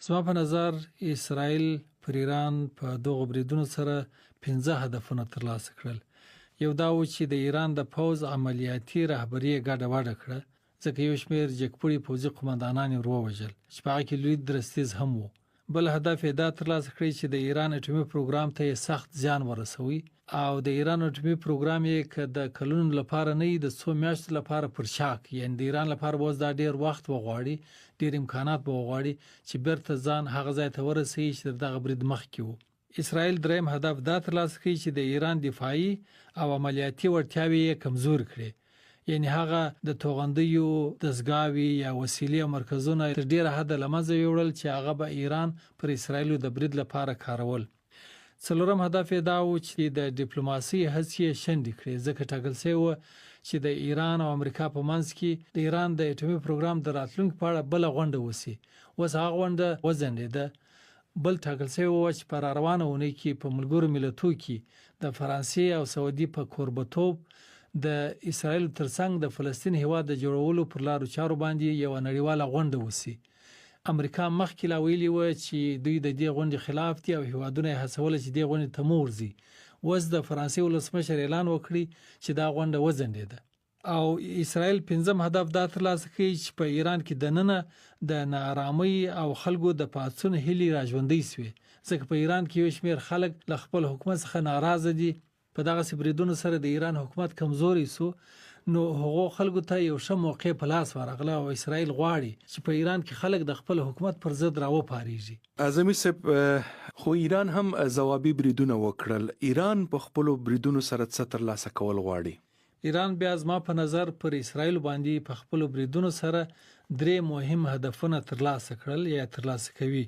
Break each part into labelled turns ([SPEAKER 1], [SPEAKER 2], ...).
[SPEAKER 1] زما په نظر اسرائیل پر ایران په دغه بریدونو سره 15 هدفونه ترلاسه کړل. یو دا و چې د ایران د پوځ عملیاتي رهبری ګډه وډه کړه، ځکه یو شمېر جګپوړي پوځي قومندانان یې ووژل چې په هغه کې لوی درستیز هم و. بل هدف یې دا ترلاسه کړی چې د ایران اټومي پروګرام ته سخت زیان ورسوي او د ایران اټومي پروګرام یې که د کلونو لپاره نه د څو میاشتو لپاره پر شاک، یعنی د ایران لپاره به دا ډیر وخت وغواړي، ډیر امکانات به وغواړي چې بیرته ځان هغه ځای ته ورسوي چې دغه برید مخکې و. اسرائیل دریم هدف دا ترلاسه کړي چې د ایران دفاعي او عملیاتي وړتیاوې یې کمزور کړي، یعنی هغه د توغندیو دستګاوې یا وسیلې او مرکزونه تر ډیره حده له منځه یوړل چې هغه به ایران پر اسرائیل د برید لپاره کارول. څلورم هدف یې دا و چې د ډیپلوماسي هڅې شنډې کړي، ځکه ټاکل شوی و چې د ایران او امریکا په منځ کې د ایران د اټومي پروګرام د راتلونکي په اړه بل غونډه وسی. اوس هغه غونډه وځنډېده. بل ټاکل شوی و چې پر روانه ونې کې په ملګرو ملتونو کې د فرانسې او سعودي په کوربتوب د اسرائیل ترڅنګ د فلسطین هیواد د جوړولو پر لارو چارو باندې یو نړیواله غونډه وسی. امریکا مخکې لا ویلي و چې دوی د دې غونډې خلاف دي او هیوادونه یې هڅول چې دې غونډې ته مورځي. اوس د فرانسې ولسمشر اعلان وکړي چې دا غونډه وځنډېده. او اسرائیل پنځم هدف دا ترلاسه کړي چې په ایران کې دننه د ناارامۍ او خلکو د پاڅون هیلې راژوندۍ شوې، ځکه په ایران کې یو شمېر خلک له خپل حکومت څخه ناراضه دي. په دغه بریدونو سره د ایران حکومت کمزوري سو، نو هغو خلکو ته یو ښه موقع په لاس ورغله او اسرائیل غواړي چې په ایران کې خلک د خپل حکومت پر ضد راوپاریږي.
[SPEAKER 2] اعظمي صاحب، خو ایران هم ځوابي بریدونه وکړل. ایران په خپل بریدونو سره څه ترلاسه کول غواړي؟
[SPEAKER 1] ایران بیا زما په نظر پر اسرائیل باندې په خپل بریدونو سره درې مهم هدفونه ترلاسه کړل یا ترلاسه کوي.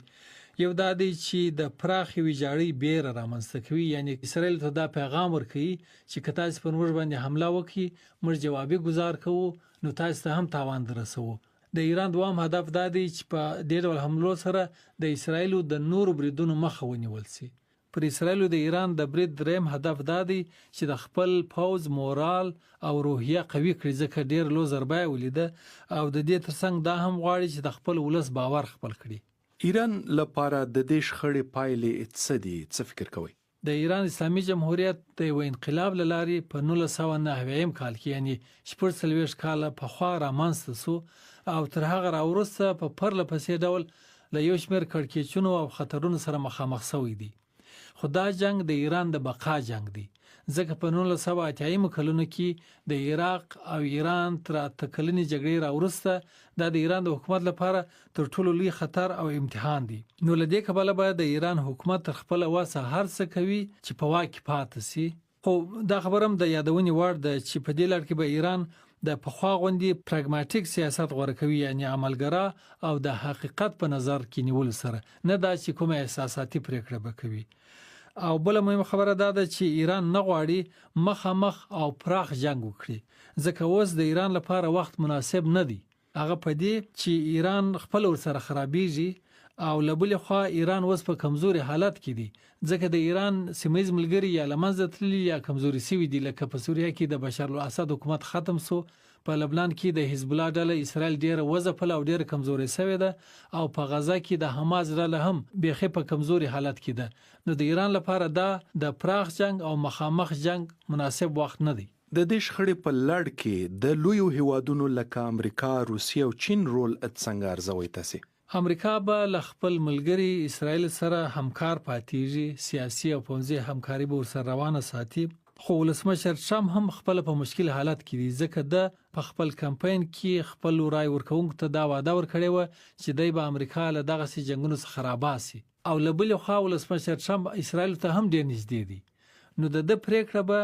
[SPEAKER 1] یو دا دی چې د پراخې ویجاړۍ بیره رامنځته کوي، یعنی اسرائیل ته دا پیغام ورکوي چې که تاسو پر موږ باندې حمله وکړي موږ جوابي گزار کوو، نو تاسو ته هم تاوان درسوو. د ایران دوام هدف دا دی چې په دې ډول حملو سره د اسرائیل د نورو بریدونو مخه ونیول شي. پر اسرائیل د ایران د برید دریم هدف دا دی چې د خپل پوځ مورال او روحیه قوي کړي، ځکه ډیر لو ضربه ولیده او د دې ترڅنګ دا هم غواړي چې د خپل ولس باور خپل کړي.
[SPEAKER 2] ایران لپاره د دې شخړې پایلې څه دي؟ څه فکر کوئ؟
[SPEAKER 1] د ایران اسلامي جمهوریت د یو انقلاب لاري په 1990 کال کې، یعنی 40 کاله پخوا رامنځته شو او تر هغه راوروسته په پرله پسې ډول له یو شمېر کړکېچونو او خطرونو سره مخامخ شوی دی. خو دا جنگ د ایران د بقا جنگ دی، ځکه په 1980 کلونو کې د عراق او ایران تر تکلنې جګړې راوروسته دا د ایران د حکومت لپاره تر ټولو لوی خطر او امتحان دی. نو له دې کبله به د ایران حکومت تر خپل وسه هر څه کوي چې په واکه پاتې شي. خو دا خبرم د یادونې وړ ده چې په دې لړ کې به ایران د پخوا غوندي پراګماتیک سیاست غوړه کوي، یعنی عملګرا او د حقیقت په نظر کې نیول سره، نه دا چې کومه احساساتي پریکړه وکوي. او بل مهم خبره دا ده چې ایران نه غواړي مخامخ او پراخ جنگ وکړي، ځکه اوس د ایران لپاره وخت مناسب نه دی. هغه په دې چې ایران خپل ور سره خرابېږي او لبل خو ایران اوس په کمزوري حالت کې دی، ځکه د ایران سیمایي ملګری یا لمنځه تللی یا کمزوري سوي دي. لکه په سوریه کې د بشار الاسد حکومت ختم سو، په لبنان کې د حزب الله ډله اسرائیل ډیره وځپله او ډیره کمزوري شوې ده، او په غزا کې د حماس ډله هم بیخي په کمزوري حالت کې ده. نو د ایران لپاره دا د پراخ جنگ او مخامخ جنگ مناسب وخت نه دی.
[SPEAKER 2] د دې شخړې په لړ کې د لویو هیوادونو لکه امریکا، روسیه او چین رول څنګه ارزوي تاسو؟
[SPEAKER 1] امریکا به له خپل ملګری اسرائیل سره همکار پاتېږي، سیاسي او پوځي همکاري به ورسره روانه ساتي. خو ولسمشر ټرمپ هم خپل په مشکل حالت کې دی، ځکه د خپل کمپاین کې خپل رای ورکوونکو ته دا وعده ورکړی و چې دای به امریکا له دغه سي جنگونو څخه خراباسي. او له بل خوا ولسمشر ټرمپ اسرائیل ته هم ډیر نږدې دی. نو د پریکړه به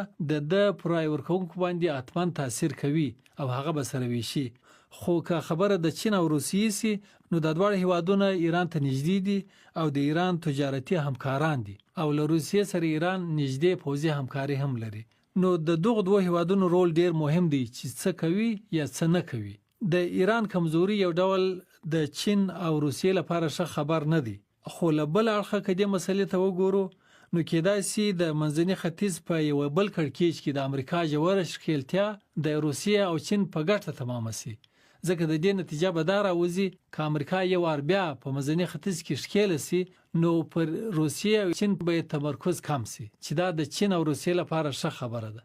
[SPEAKER 1] د پرای ورکوونکو باندې اتمن تاثیر کوي او هغه به سره ویشي. خو که خبره د چین او روسیې سي، نو د دواړو هیوادونو ایران ته نږدې دي او د ایران تجارتي همکاران دي، او له روسیې سره ایران نږدې پوځي همکاري هم لري. نو د دغه دوه هیوادونو رول ډیر مهم دی چې څه کوي یا څه نه کوي. د ایران کمزوري یو ډول د چین او روسیې لپاره ښه خبر نه دی. خو له بل اړخه کې د مسلې ته وګورو، نو کېدای شي د منځني ختیځ په یو بل کړکېچ کې د امریکا جوړه ښکیلتیا د روسیې او چین په ګټه تمام شي، ځکه د دې نتیجه به دا راوځي چې امریکا یو وار بیا په مزني ختیځ کې ښکېل سي نو پر روسیې او چین به تمرکز کم سي چې دا د چین او روسیې لپاره ښه خبره ده.